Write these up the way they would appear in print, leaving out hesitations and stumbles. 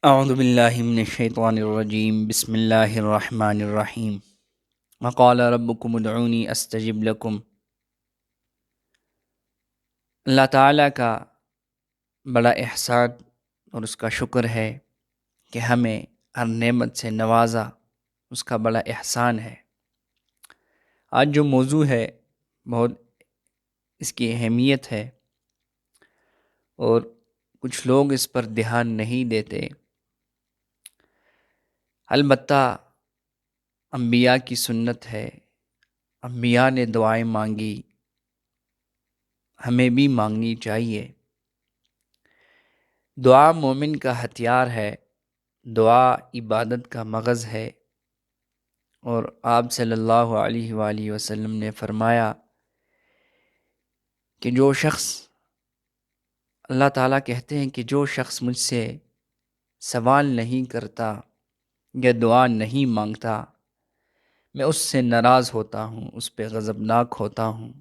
اعوذ باللہ من الشیطان الرجیم بسم اللہ الرحمن الرحیم وقال ربکم ادعونی استجب لکم۔ اللہ تعالیٰ کا بڑا احسان اور اس کا شکر ہے کہ ہمیں ہر نعمت سے نوازا، اس کا بڑا احسان ہے۔ آج جو موضوع ہے بہت اس کی اہمیت ہے اور کچھ لوگ اس پر دھیان نہیں دیتے۔ البتہ انبیاء کی سنت ہے، انبیاء نے دعائیں مانگی، ہمیں بھی مانگنی چاہیے۔ دعا مومن کا ہتھیار ہے، دعا عبادت کا مغز ہے، اور آپ صلی اللہ علیہ وآلہ وسلم نے فرمایا کہ جو شخص، اللہ تعالیٰ کہتے ہیں کہ جو شخص مجھ سے سوال نہیں کرتا یا دعا نہیں مانگتا، میں اس سے ناراض ہوتا ہوں، اس پہ غضبناک ہوتا ہوں۔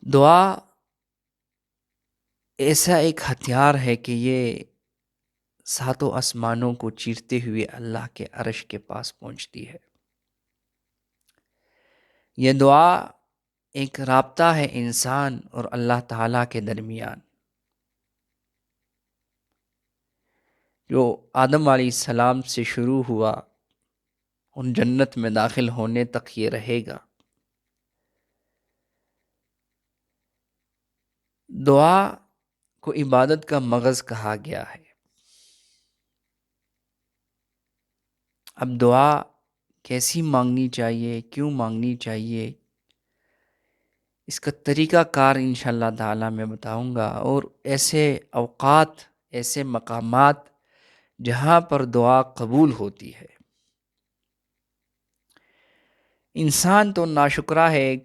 دعا ایسا ایک ہتھیار ہے کہ یہ ساتوں آسمانوں کو چیرتے ہوئے اللہ کے عرش کے پاس پہنچتی ہے۔ یہ دعا ایک رابطہ ہے انسان اور اللہ تعالیٰ کے درمیان، جو آدم علیہ السلام سے شروع ہوا، ان جنت میں داخل ہونے تک یہ رہے گا۔ دعا کو عبادت کا مغز کہا گیا ہے۔ اب دعا کیسی مانگنی چاہیے، کیوں مانگنی چاہیے، اس کا طریقہ کار انشاءاللہ تعالیٰ میں بتاؤں گا، اور ایسے اوقات، ایسے مقامات جہاں پر دعا قبول ہوتی ہے۔ انسان تو ناشکرا ہے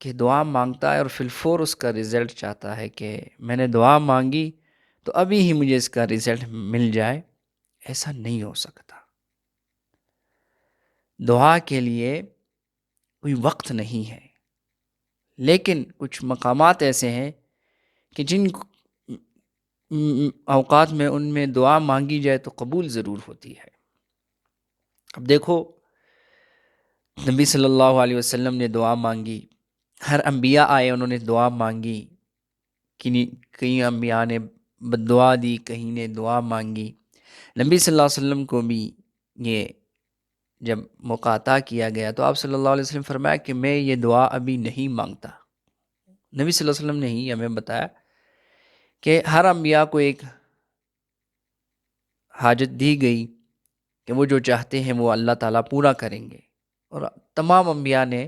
کہ دعا مانگتا ہے اور فی الفور اس کا رزلٹ چاہتا ہے کہ میں نے دعا مانگی تو ابھی ہی مجھے اس کا رزلٹ مل جائے۔ ایسا نہیں ہو سکتا۔ دعا کے لیے کوئی وقت نہیں ہے، لیکن کچھ مقامات ایسے ہیں کہ جن اوقات میں ان میں دعا مانگی جائے تو قبول ضرور ہوتی ہے۔ اب دیکھو، نبی صلی اللہ علیہ وسلم نے دعا مانگی، ہر انبیاء آئے انہوں نے دعا مانگی، کئی انبیاء نے بد دعا دی، کہیں نے دعا مانگی۔ نبی صلی اللہ علیہ وسلم کو بھی یہ جب موقع عطا کیا گیا تو آپ صلی اللہ علیہ وسلم فرمایا کہ میں یہ دعا ابھی نہیں مانگتا۔ نبی صلی اللہ علیہ وسلم نے ہی ہمیں بتایا کہ ہر انبیاء کو ایک حاجت دی گئی کہ وہ جو چاہتے ہیں وہ اللہ تعالیٰ پورا کریں گے، اور تمام انبیاء نے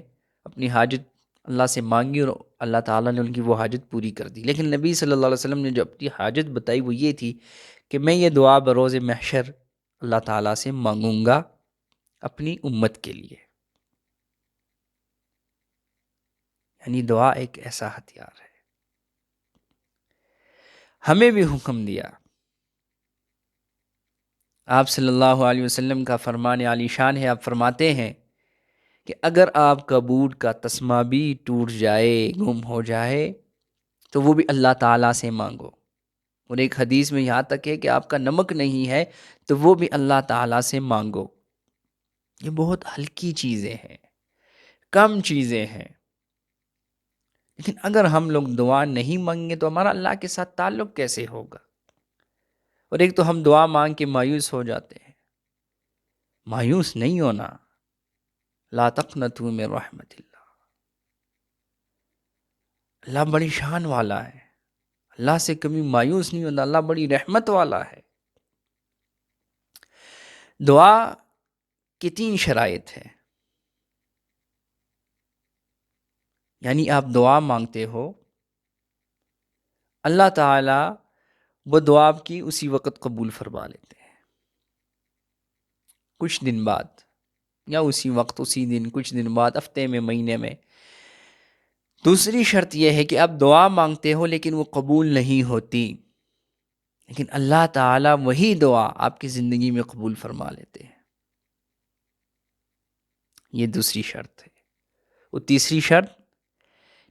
اپنی حاجت اللہ سے مانگی اور اللہ تعالیٰ نے ان کی وہ حاجت پوری کر دی۔ لیکن نبی صلی اللہ علیہ وسلم نے جو اپنی حاجت بتائی وہ یہ تھی کہ میں یہ دعا بروز محشر اللہ تعالیٰ سے مانگوں گا اپنی امت کے لیے۔ یعنی دعا ایک ایسا ہتھیار ہے۔ ہمیں بھی حکم دیا، آپ صلی اللہ علیہ وسلم کا فرمان عالی شان ہے، آپ فرماتے ہیں کہ اگر آپ کا بوٹ کا تسمہ بھی ٹوٹ جائے، گم ہو جائے، تو وہ بھی اللہ تعالیٰ سے مانگو۔ اور ایک حدیث میں یہاں تک ہے کہ آپ کا نمک نہیں ہے تو وہ بھی اللہ تعالیٰ سے مانگو۔ یہ بہت ہلکی چیزیں ہیں، کم چیزیں ہیں، لیکن اگر ہم لوگ دعا نہیں مانگیں گے تو ہمارا اللہ کے ساتھ تعلق کیسے ہوگا؟ اور ایک تو ہم دعا مانگ کے مایوس ہو جاتے ہیں۔ مایوس نہیں ہونا، لا تقنطوا من رحمت اللہ۔ اللہ بڑی شان والا ہے، اللہ سے کبھی مایوس نہیں ہوتا، اللہ بڑی رحمت والا ہے۔ دعا کی 3 شرائط ہے۔ یعنی آپ دعا مانگتے ہو، اللہ تعالیٰ وہ دعا آپ کی اسی وقت قبول فرما لیتے ہیں، کچھ دن بعد، یا اسی وقت، اسی دن، کچھ دن بعد، ہفتے میں، مہینے میں۔ دوسری شرط یہ ہے کہ آپ دعا مانگتے ہو لیکن وہ قبول نہیں ہوتی، لیکن اللہ تعالیٰ وہی دعا آپ کی زندگی میں قبول فرما لیتے ہیں۔ یہ دوسری شرط ہے۔ اور تیسری شرط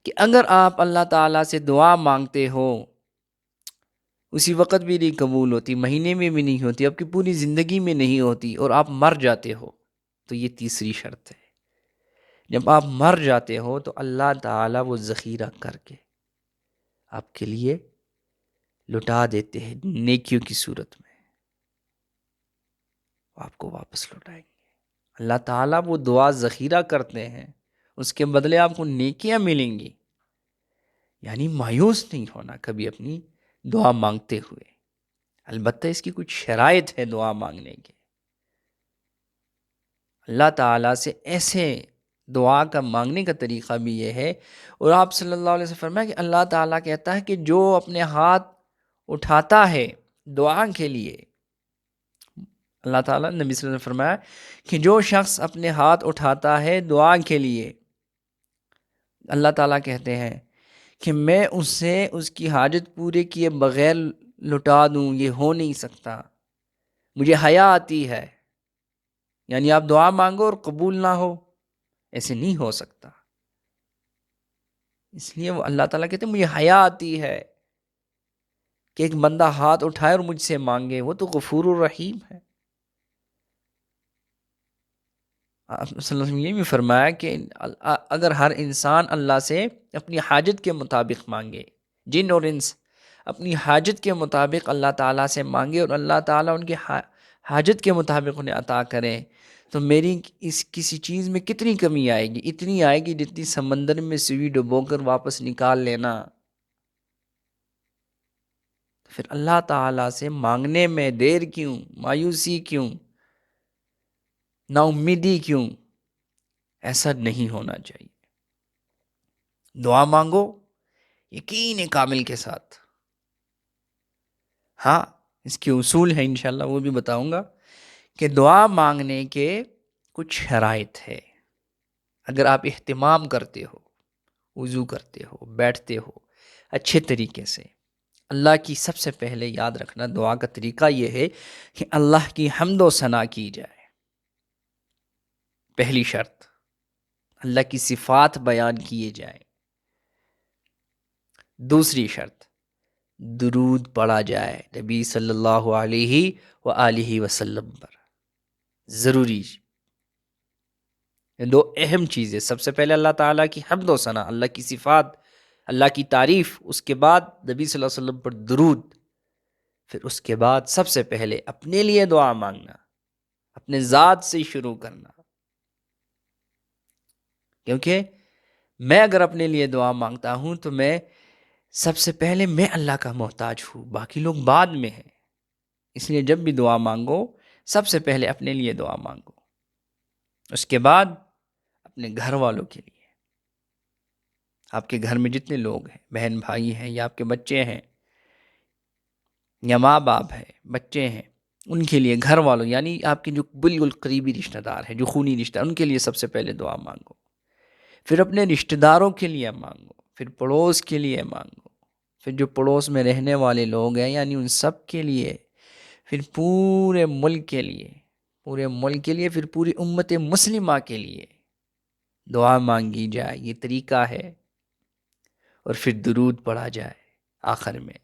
کہ اگر آپ اللہ تعالیٰ سے دعا مانگتے ہو اسی وقت بھی نہیں قبول ہوتی، مہینے میں بھی نہیں ہوتی، آپ کی پوری زندگی میں نہیں ہوتی، اور آپ مر جاتے ہو، تو یہ تیسری شرط ہے۔ جب آپ مر جاتے ہو تو اللہ تعالیٰ وہ ذخیرہ کر کے آپ کے لیے لٹا دیتے ہیں نیکیوں کی صورت میں، آپ کو واپس لوٹائیں گے۔ اللہ تعالیٰ وہ دعا ذخیرہ کرتے ہیں، اس کے بدلے آپ کو نیکیاں ملیں گی۔ یعنی مایوس نہیں ہونا کبھی اپنی دعا مانگتے ہوئے، البتہ اس کی کچھ شرائط ہے دعا مانگنے کے۔ اللہ تعالیٰ سے ایسے دعا کا مانگنے کا طریقہ بھی یہ ہے، اور آپ صلی اللہ علیہ وسلم فرمایا کہ اللہ تعالیٰ کہتا ہے کہ جو اپنے ہاتھ اٹھاتا ہے دعا کے لیے، اللہ تعالیٰ نبی صلی اللہ علیہ وسلم فرمایا کہ جو شخص اپنے ہاتھ اٹھاتا ہے دعا کے لیے، اللہ تعالیٰ کہتے ہیں کہ میں اس سے اس کی حاجت پورے کیے بغیر لٹا دوں، یہ ہو نہیں سکتا، مجھے حیا آتی ہے۔ یعنی آپ دعا مانگو اور قبول نہ ہو، ایسے نہیں ہو سکتا۔ اس لیے وہ اللہ تعالیٰ کہتے ہیں مجھے حیا آتی ہے کہ ایک بندہ ہاتھ اٹھائے اور مجھ سے مانگے، وہ تو غفور الرحیم ہے۔ آپ صلی اللہ علیہ وسلم یہ بھی فرمایا کہ اگر ہر انسان اللہ سے اپنی حاجت کے مطابق مانگے، جن اور انس اپنی حاجت کے مطابق اللہ تعالیٰ سے مانگے، اور اللہ تعالیٰ ان کی حاجت کے مطابق انہیں عطا کریں، تو میری اس کسی چیز میں کتنی کمی آئے گی؟ اتنی آئے گی جتنی سمندر میں سوئی ڈبو کر واپس نکال لینا۔ پھر اللہ تعالیٰ سے مانگنے میں دیر کیوں، مایوسی کیوں، نا امیدی کیوں؟ ایسا نہیں ہونا چاہیے۔ دعا مانگو یقین کامل کے ساتھ۔ ہاں، اس کے اصول ہیں، انشاءاللہ وہ بھی بتاؤں گا کہ دعا مانگنے کے کچھ شرائط ہے۔ اگر آپ اہتمام کرتے ہو، وضو کرتے ہو، بیٹھتے ہو اچھے طریقے سے، اللہ کی سب سے پہلے یاد رکھنا دعا کا طریقہ یہ ہے کہ اللہ کی حمد و ثنا کی جائے۔ پہلی شرط، اللہ کی صفات بیان کیے جائیں۔ دوسری شرط، درود پڑھا جائے نبی صلی اللہ علیہ وآلہ وسلم پر، ضروری۔ دو اہم چیزیں، سب سے پہلے اللہ تعالیٰ کی حمد و ثنا، اللہ کی صفات، اللہ کی تعریف، اس کے بعد نبی صلی اللہ علیہ وسلم پر درود، پھر اس کے بعد سب سے پہلے اپنے لیے دعا مانگنا، اپنے ذات سے شروع کرنا۔ کیونکہ میں اگر اپنے لیے دعا مانگتا ہوں تو میں سب سے پہلے میں اللہ کا محتاج ہوں، باقی لوگ بعد میں ہیں۔ اس لیے جب بھی دعا مانگو سب سے پہلے اپنے لیے دعا مانگو، اس کے بعد اپنے گھر والوں کے لیے، آپ کے گھر میں جتنے لوگ ہیں، بہن بھائی ہیں یا آپ کے بچے ہیں یا ماں باپ ہیں، بچے ہیں، ان کے لیے، گھر والوں یعنی آپ کے جو بالکل قریبی رشتہ دار ہیں، جو خونی رشتہ، ان کے لیے سب سے پہلے دعا مانگو، پھر اپنے رشتہ داروں کے لیے مانگو، پھر پڑوس کے لیے مانگو، پھر جو پڑوس میں رہنے والے لوگ ہیں یعنی ان سب کے لیے، پھر پورے ملک کے لیے، پورے ملک کے لیے، پھر پوری امت مسلمہ کے لیے دعا مانگی جائے، یہ طریقہ ہے۔ اور پھر درود پڑھا جائے آخر میں،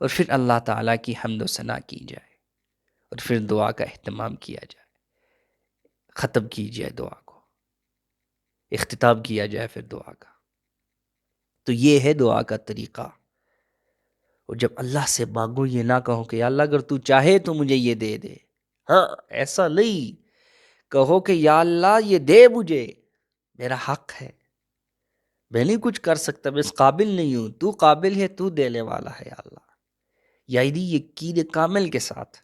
اور پھر اللہ تعالیٰ کی حمد و ثنا کی جائے، اور پھر دعا کا اہتمام کیا جائے، ختم کی جائے دعا کو، اختتام کیا جائے پھر دعا کا۔ تو یہ ہے دعا کا طریقہ۔ اور جب اللہ سے مانگو یہ نہ کہو کہ یا اللہ اگر تو چاہے تو مجھے یہ دے دے، ہاں ایسا نہیں، کہو کہ یا اللہ یہ دے مجھے، میرا حق ہے، میں نہیں کچھ کر سکتا، میں اس قابل نہیں ہوں، تو قابل ہے، تو دینے والا ہے یا اللہ۔ یعنی یقین کامل کے ساتھ،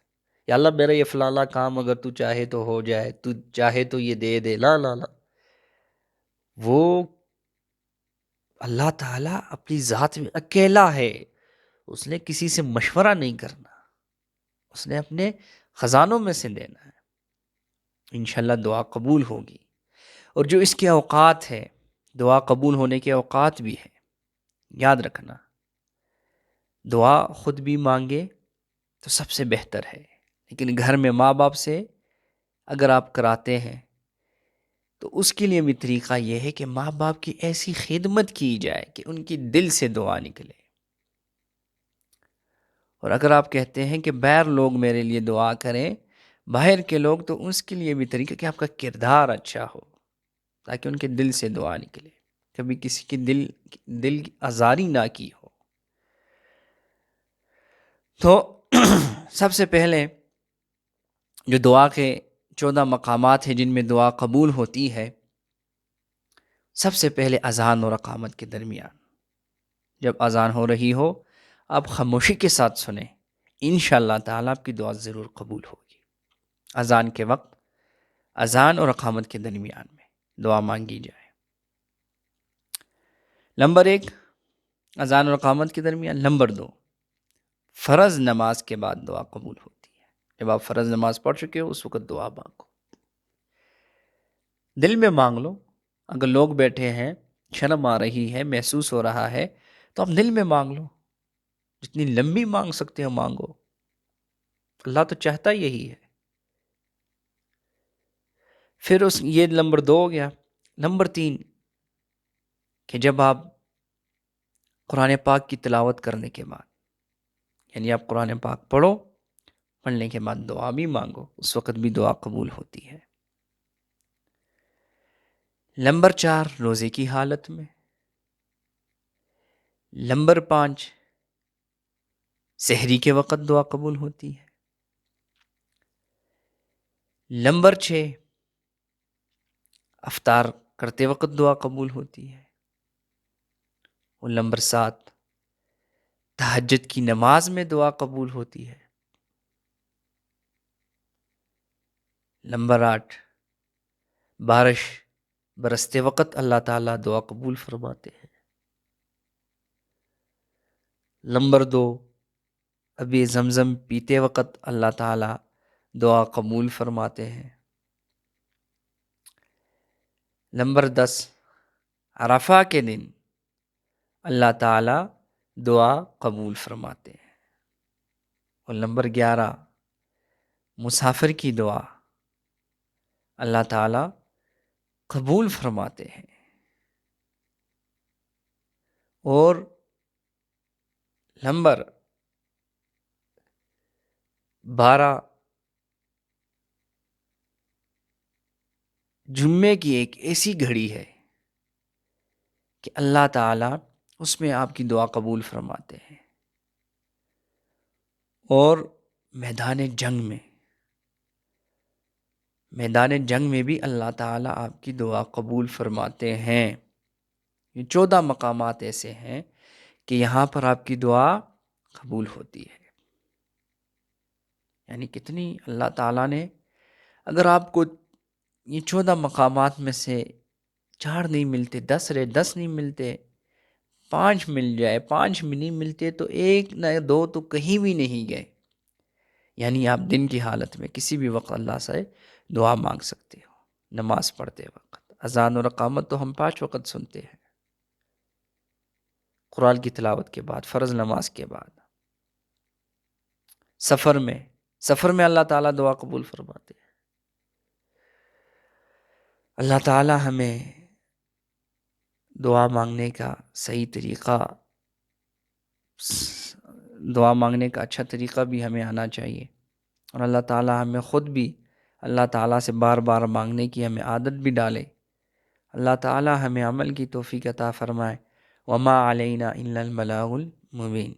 یا اللہ میرا یہ فلانا کام اگر تو چاہے تو ہو جائے، تو چاہے تو یہ دے دے، لا لا لا، وہ اللہ تعالیٰ اپنی ذات میں اکیلا ہے، اس نے کسی سے مشورہ نہیں کرنا، اس نے اپنے خزانوں میں سے دینا ہے۔ انشاءاللہ دعا قبول ہوگی۔ اور جو اس کے اوقات ہے، دعا قبول ہونے کے اوقات بھی ہے، یاد رکھنا، دعا خود بھی مانگے تو سب سے بہتر ہے، لیکن گھر میں ماں باپ سے اگر آپ کراتے ہیں تو اس کے لیے بھی طریقہ یہ ہے کہ ماں باپ کی ایسی خدمت کی جائے کہ ان کی دل سے دعا نکلے، اور اگر آپ کہتے ہیں کہ باہر لوگ میرے لیے دعا کریں، باہر کے لوگ، تو اس کے لیے بھی طریقہ کہ آپ کا کردار اچھا ہو، تاکہ ان کے دل سے دعا نکلے، کبھی کسی کی دل کی آزاری نہ کی ہو۔ تو سب سے پہلے جو دعا کے 14 مقامات ہیں جن میں دعا قبول ہوتی ہے، سب سے پہلے اذان اور اقامت کے درمیان، جب اذان ہو رہی ہو آپ خاموشی کے ساتھ سنیں، انشاءاللہ تعالیٰ آپ کی دعا ضرور قبول ہوگی۔ اذان کے وقت، اذان اور اقامت کے درمیان میں دعا مانگی جائے۔ نمبر 1 اذان اور اقامت کے درمیان۔ نمبر 2 فرض نماز کے بعد دعا قبول ہوتی ہے، جب آپ فرض نماز پڑھ چکے ہو اس وقت دعا مانگو، دل میں مانگ لو۔ اگر لوگ بیٹھے ہیں، شرم آ رہی ہے، محسوس ہو رہا ہے، تو آپ دل میں مانگ لو، جتنی لمبی مانگ سکتے ہو مانگو، اللہ تو چاہتا یہی ہے۔ پھر یہ نمبر 2 ہو گیا۔ نمبر 3 کہ جب آپ قرآن پاک کی تلاوت کرنے کے بعد، یعنی آپ قرآن پاک پڑھو، پڑھنے کے بعد دعا بھی مانگو، اس وقت بھی دعا قبول ہوتی ہے۔ نمبر 4 روزے کی حالت میں۔ نمبر 5 سحری کے وقت دعا قبول ہوتی ہے۔ نمبر 6 افطار کرتے وقت دعا قبول ہوتی ہے۔ اور نمبر 7 تہجد کی نماز میں دعا قبول ہوتی ہے۔ نمبر 8 بارش برستے وقت اللہ تعالیٰ دعا قبول فرماتے ہیں۔ نمبر 2 ابھی زمزم پیتے وقت اللہ تعالیٰ دعا قبول فرماتے ہیں۔ نمبر 10 عرفہ کے دن اللہ تعالیٰ دعا قبول فرماتے ہیں۔ اور نمبر 11 مسافر کی دعا اللہ تعالیٰ قبول فرماتے ہیں۔ اور نمبر 12 جمعے کی ایک ایسی گھڑی ہے کہ اللہ تعالیٰ اس میں آپ کی دعا قبول فرماتے ہیں۔ اور میدان جنگ میں بھی اللہ تعالیٰ آپ کی دعا قبول فرماتے ہیں۔ یہ 14 مقامات ایسے ہیں کہ یہاں پر آپ کی دعا قبول ہوتی ہے۔ یعنی کتنی اللہ تعالیٰ نے، اگر آپ کو یہ 14 مقامات میں سے 4 نہیں ملتے، 10 رہے، 10 نہیں ملتے، 5 مل جائے، 5 میں نہیں ملتے تو 1 نہ 2 تو کہیں بھی نہیں گئے۔ یعنی آپ دن کی حالت میں کسی بھی وقت اللہ سے دعا مانگ سکتے ہو۔ نماز پڑھتے وقت، اذان اور اقامت تو ہم 5 وقت سنتے ہیں، قرآن کی تلاوت کے بعد، فرض نماز کے بعد، سفر میں اللہ تعالیٰ دعا قبول فرماتے ہیں۔ اللہ تعالیٰ ہمیں دعا مانگنے کا صحیح طریقہ، دعا مانگنے کا اچھا طریقہ بھی ہمیں آنا چاہیے، اور اللہ تعالیٰ ہمیں خود بھی اللہ تعالیٰ سے بار بار مانگنے کی ہمیں عادت بھی ڈالے۔ اللہ تعالیٰ ہمیں عمل کی توفیق عطا فرمائے۔ وما علینا الا البلاغ المبین۔